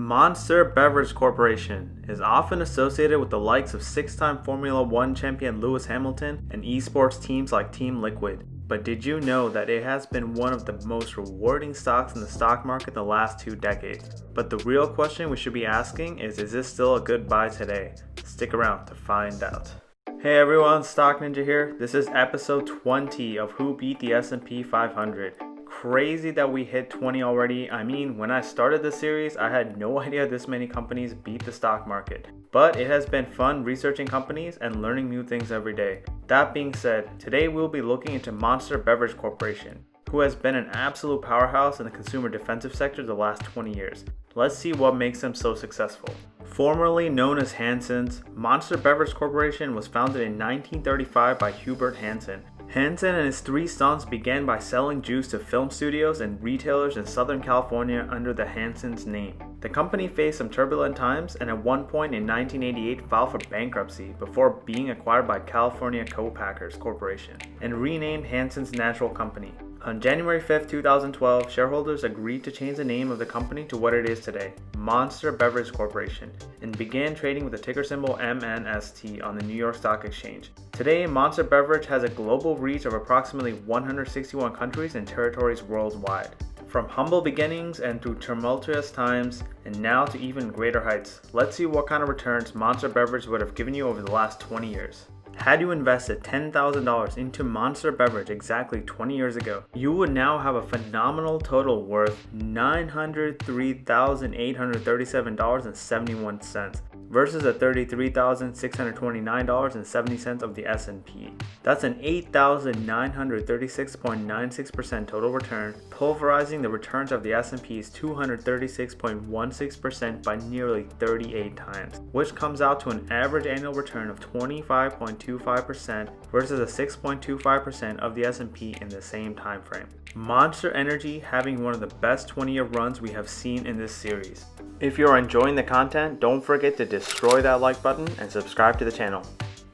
Monster Beverage Corporation is often associated with the likes of six-time Formula One champion Lewis Hamilton and esports teams like Team Liquid. But did you know that it has been one of the most rewarding stocks in the stock market the last 2 decades? But the real question we should be asking is this still a good buy today? Stick around to find out. Hey everyone, Stock Ninja here. This is episode 20 of Who Beat the S&P 500. Crazy that we hit 20 already. I mean, when I started the series, I had no idea this many companies beat the stock market. But it has been fun researching companies and learning new things every day. That being said, today we'll be looking into Monster Beverage Corporation, who has been an absolute powerhouse in the consumer defensive sector the last 20 years. Let's see what makes them so successful. Formerly known as Hansen's, Monster Beverage Corporation was founded in 1935 by Hubert Hansen. Hansen and his 3 sons began by selling juice to film studios and retailers in Southern California under the Hansen's name. The company faced some turbulent times and at one point in 1988 filed for bankruptcy before being acquired by California Co-Packers Corporation and renamed Hansen's Natural Company. On January 5, 2012, shareholders agreed to change the name of the company to what it is today, Monster Beverage Corporation, and began trading with the ticker symbol MNST on the New York Stock Exchange. Today, Monster Beverage has a global reach of approximately 161 countries and territories worldwide. From humble beginnings and through tumultuous times, and now to even greater heights, let's see what kind of returns Monster Beverage would have given you over the last 20 years. Had you invested $10,000 into Monster Beverage exactly 20 years ago, you would now have a phenomenal total worth $903,837.71 versus the $33,629.70 of the S&P. That's an 8,936.96% total return, pulverizing the returns of the S&P's 236.16% by nearly 38 times, which comes out to an average annual return of 25.25% versus a 6.25% of the S&P in the same time frame. Monster Energy having one of the best 20-year runs we have seen in this series. If you're enjoying the content, don't forget to destroy that like button and subscribe to the channel.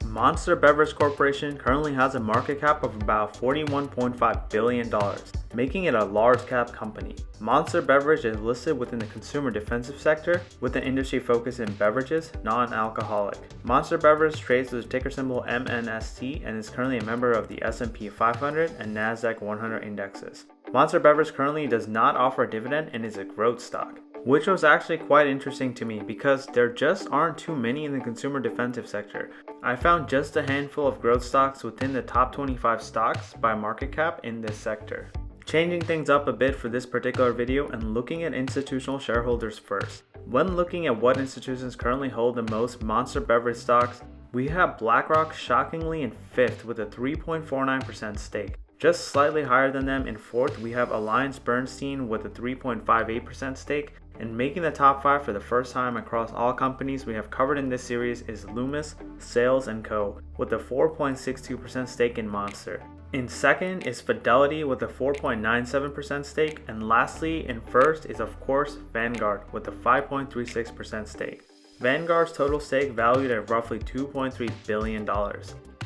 Monster Beverage Corporation currently has a market cap of about $41.5 billion, making it a large cap company. Monster Beverage is listed within the consumer defensive sector with an industry focus in beverages, non-alcoholic. Monster Beverage trades with the ticker symbol MNST and is currently a member of the S&P 500 and NASDAQ 100 indexes. Monster Beverage currently does not offer a dividend and is a growth stock, which was actually quite interesting to me because there just aren't too many in the consumer defensive sector. I found just a handful of growth stocks within the top 25 stocks by market cap in this sector. Changing things up a bit for this particular video and looking at institutional shareholders first. When looking at what institutions currently hold the most Monster Beverage stocks, we have BlackRock shockingly in 5th with a 3.49% stake. Just slightly higher than them in 4th, we have AllianceBernstein with a 3.58% stake. And making the top 5 for the first time across all companies we have covered in this series is Loomis, Sales & Co. with a 4.62% stake in Monster. In 2nd is Fidelity with a 4.97% stake, and lastly in 1st is of course Vanguard with a 5.36% stake. Vanguard's total stake valued at roughly $2.3 billion.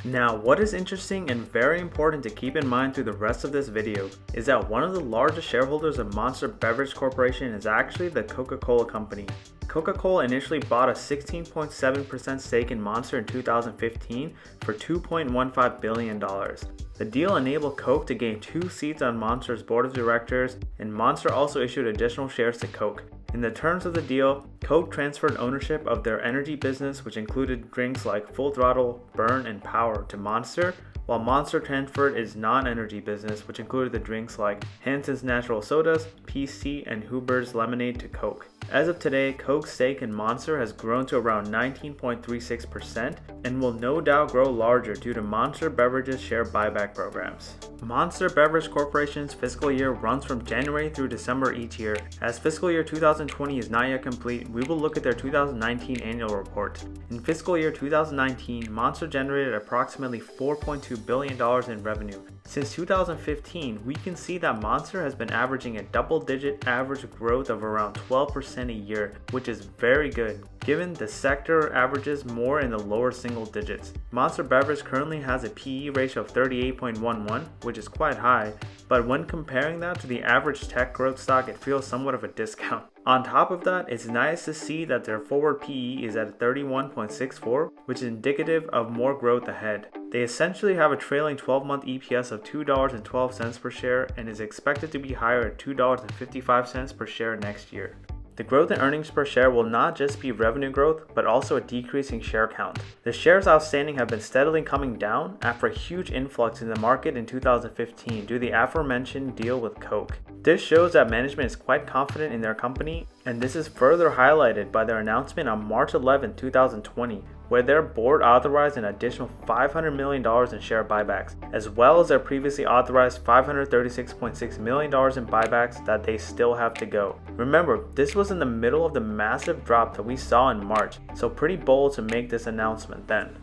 Now, what is interesting and very important to keep in mind through the rest of this video is that one of the largest shareholders of Monster Beverage Corporation is actually the Coca-Cola Company. Coca-Cola initially bought a 16.7% stake in Monster in 2015 for $2.15 billion. The deal enabled Coke to gain 2 seats on Monster's board of directors, and Monster also issued additional shares to Coke. In the terms of the deal, Coke transferred ownership of their energy business, which included drinks like Full Throttle, Burn, and Power, to Monster, while Monster transferred its non-energy business, which included the drinks like Hansen's Natural Sodas, PC, and Huber's Lemonade, to Coke. As of today, Coke's stake in Monster has grown to around 19.36% and will no doubt grow larger due to Monster Beverage's share buyback programs. Monster Beverage Corporation's fiscal year runs from January through December each year. As fiscal year 2020 is not yet complete, we will look at their 2019 annual report. In fiscal year 2019, Monster generated approximately $4.2 billion in revenue. Since 2015, we can see that Monster has been averaging a double-digit average growth of around 12% a year, which is very good, given the sector averages more in the lower single digits. Monster Beverage currently has a PE ratio of 38.11, which is quite high, but when comparing that to the average tech growth stock, it feels somewhat of a discount. On top of that, it's nice to see that their forward PE is at 31.64, which is indicative of more growth ahead. They essentially have a trailing 12-month EPS of $2.12 per share and is expected to be higher at $2.55 per share next year. The growth in earnings per share will not just be revenue growth, but also a decreasing share count. The shares outstanding have been steadily coming down after a huge influx in the market in 2015 due to the aforementioned deal with Coke. This shows that management is quite confident in their company, and this is further highlighted by their announcement on March 11, 2020, where their board authorized an additional $500 million in share buybacks, as well as their previously authorized $536.6 million in buybacks that they still have to go. Remember, this was in the middle of the massive drop that we saw in March, so pretty bold to make this announcement then.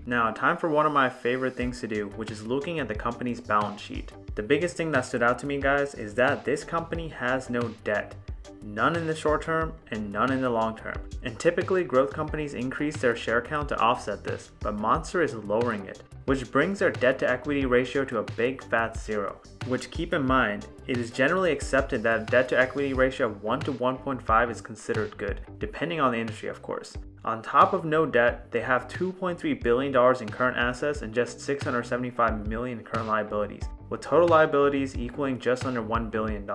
Now, time for one of my favorite things to do, which is looking at the company's balance sheet. The biggest thing that stood out to me, guys, is that this company has no debt. None in the short term and none in the long term. And typically, growth companies increase their share count to offset this, but Monster is lowering it, which brings their debt to equity ratio to a big fat 0. Which, keep in mind, it is generally accepted that a debt to equity ratio of 1 to 1.5 is considered good, depending on the industry, of course. On top of no debt, they have $2.3 billion in current assets and just $675 million in current liabilities, with total liabilities equaling just under $1 billion.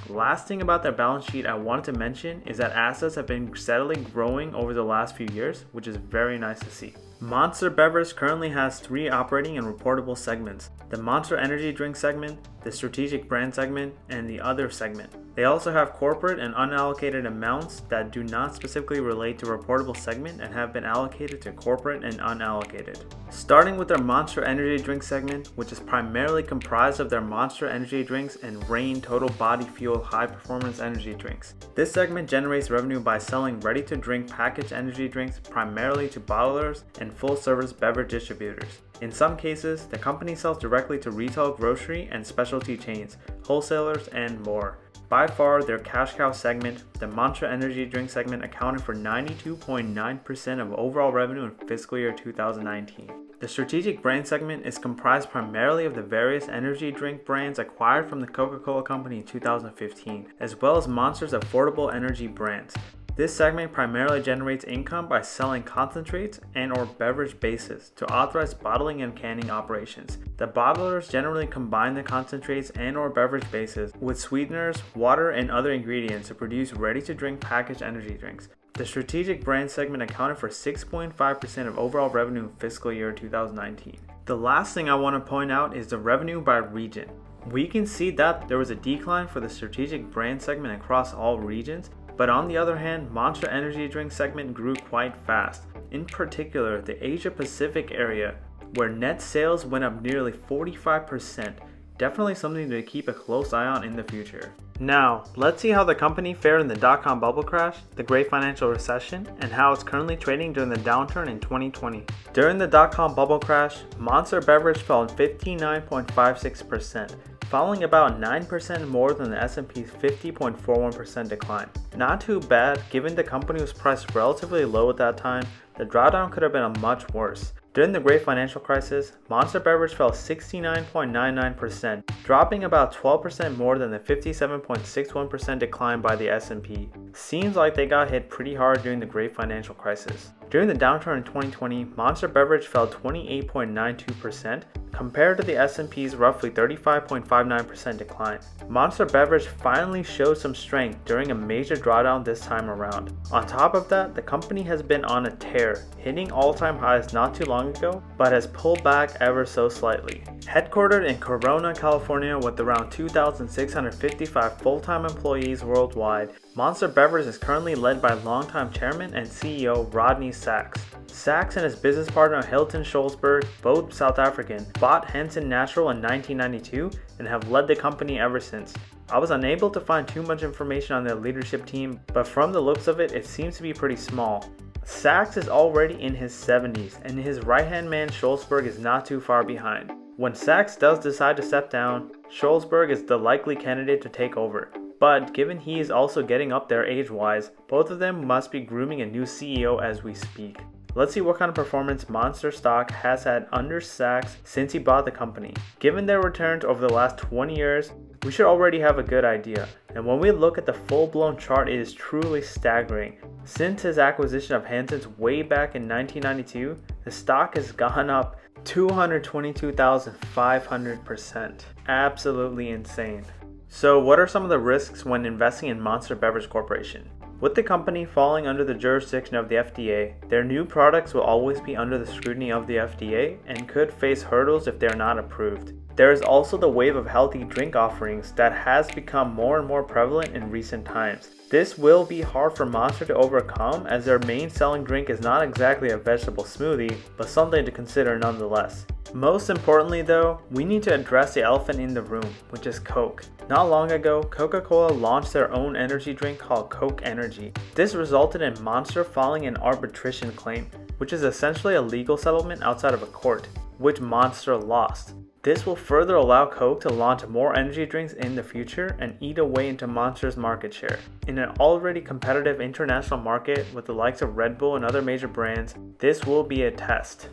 Last thing about their balance sheet I wanted to mention is that assets have been steadily growing over the last few years, which is very nice to see. Monster Beverage currently has 3 operating and reportable segments: the Monster Energy Drink segment, the Strategic Brand segment, and the Other segment. They also have corporate and unallocated amounts that do not specifically relate to reportable segment and have been allocated to corporate and unallocated. Starting with their Monster Energy Drink segment, which is primarily comprised of their Monster Energy Drinks and Reign Total Body Fuel High Performance Energy Drinks. This segment generates revenue by selling ready-to-drink packaged energy drinks primarily to bottlers and full-service beverage distributors. In some cases, the company sells directly to retail, grocery, and specialty chains, wholesalers, and more. By far, their cash cow segment, the Monster Energy Drink segment, accounted for 92.9% of overall revenue in fiscal year 2019. The Strategic Brand segment is comprised primarily of the various energy drink brands acquired from the Coca-Cola Company in 2015, as well as Monster's affordable energy brands. This segment primarily generates income by selling concentrates and/or beverage bases to authorized bottling and canning operations. The bottlers generally combine the concentrates and/or beverage bases with sweeteners, water, and other ingredients to produce ready-to-drink packaged energy drinks. The Strategic Brand segment accounted for 6.5% of overall revenue in fiscal year 2019. The last thing I want to point out is the revenue by region. We can see that there was a decline for the Strategic Brand segment across all regions, but on the other hand, Monster Energy Drink segment grew quite fast. In particular, the Asia Pacific area, where net sales went up nearly 45%. Definitely something to keep a close eye on in the future. Now, let's see how the company fared in the dot-com bubble crash, the Great Financial Recession, and how it's currently trading during the downturn in 2020. During the dot-com bubble crash, Monster Beverage fell 59.56%. falling about 9% more than the S&P's 50.41% decline. Not too bad, given the company was priced relatively low at that time. The drawdown could have been much worse. During the Great Financial Crisis, Monster Beverage fell 69.99%, dropping about 12% more than the 57.61% decline by the S&P. Seems like they got hit pretty hard during the Great Financial Crisis. During the downturn in 2020, Monster Beverage fell 28.92%, compared to the S&P's roughly 35.59% decline. Monster Beverage finally showed some strength during a major drawdown this time around. On top of that, the company has been on a tear, hitting all-time highs not too long ago, but has pulled back ever so slightly. Headquartered in Corona, California with around 2,655 full-time employees worldwide, Monster Beverage is currently led by longtime chairman and CEO Rodney Sachs. Sachs and his business partner Hilton Scholzberg, both South African, bought Henson Natural in 1992 and have led the company ever since. I was unable to find too much information on their leadership team, but from the looks of it, it seems to be pretty small. Sachs is already in his 70s, and his right-hand man Scholzberg is not too far behind. When Sachs does decide to step down, Scholzberg is the likely candidate to take over. But given he is also getting up there age-wise, both of them must be grooming a new CEO as we speak. Let's see what kind of performance Monster stock has had under Sachs since he bought the company. Given their returns over the last 20 years, we should already have a good idea. And when we look at the full-blown chart, it is truly staggering. Since his acquisition of Hansen's way back in 1992, the stock has gone up 222,500%. Absolutely insane. So what are some of the risks when investing in Monster Beverage Corporation? With the company falling under the jurisdiction of the FDA, their new products will always be under the scrutiny of the FDA and could face hurdles if they are not approved. There is also the wave of healthy drink offerings that has become more and more prevalent in recent times. This will be hard for Monster to overcome, as their main selling drink is not exactly a vegetable smoothie, but something to consider nonetheless. Most importantly though, we need to address the elephant in the room, which is Coke. Not long ago, Coca-Cola launched their own energy drink called Coke Energy. This resulted in Monster filing an arbitration claim, which is essentially a legal settlement outside of a court, which Monster lost. This will further allow Coke to launch more energy drinks in the future and eat away into Monster's market share. In an already competitive international market with the likes of Red Bull and other major brands, this will be a test.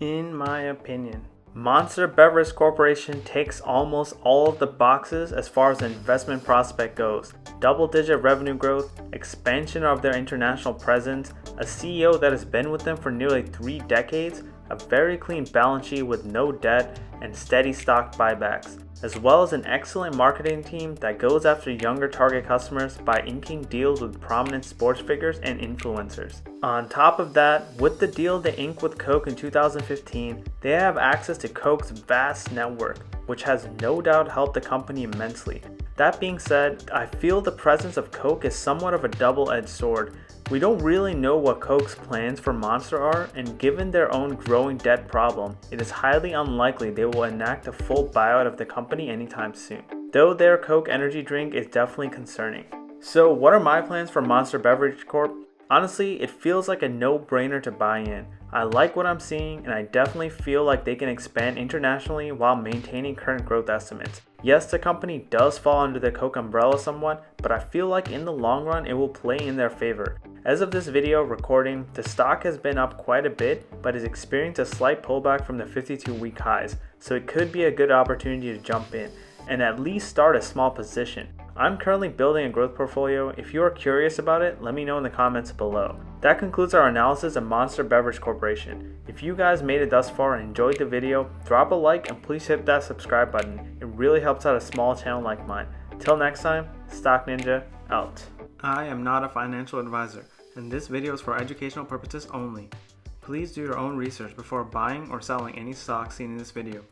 In my opinion, Monster Beverage Corporation takes almost all of the boxes as far as the investment prospect goes. Double-digit revenue growth, expansion of their international presence, a CEO that has been with them for nearly 3 decades, a very clean balance sheet with no debt, and steady stock buybacks, as well as an excellent marketing team that goes after younger target customers by inking deals with prominent sports figures and influencers. On top of that, with the deal they inked with Coke in 2015, they have access to Coke's vast network, which has no doubt helped the company immensely. That being said, I feel the presence of Coke is somewhat of a double-edged sword. We don't really know what Coke's plans for Monster are, and given their own growing debt problem, it is highly unlikely they will enact a full buyout of the company anytime soon. Though their Coke energy drink is definitely concerning. So what are my plans for Monster Beverage Corp? Honestly, it feels like a no-brainer to buy in. I like what I'm seeing, and I definitely feel like they can expand internationally while maintaining current growth estimates. Yes, the company does fall under the Coke umbrella somewhat, but I feel like in the long run it will play in their favor. As of this video recording, the stock has been up quite a bit, but has experienced a slight pullback from the 52-week highs, so it could be a good opportunity to jump in and at least start a small position. I'm currently building a growth portfolio. If you are curious about it, let me know in the comments below. That concludes our analysis of Monster Beverage Corporation. If you guys made it thus far and enjoyed the video, drop a like and please hit that subscribe button. It really helps out a small channel like mine. Till next time, Stock Ninja out. I am not a financial advisor, and this video is for educational purposes only. Please do your own research before buying or selling any stocks seen in this video.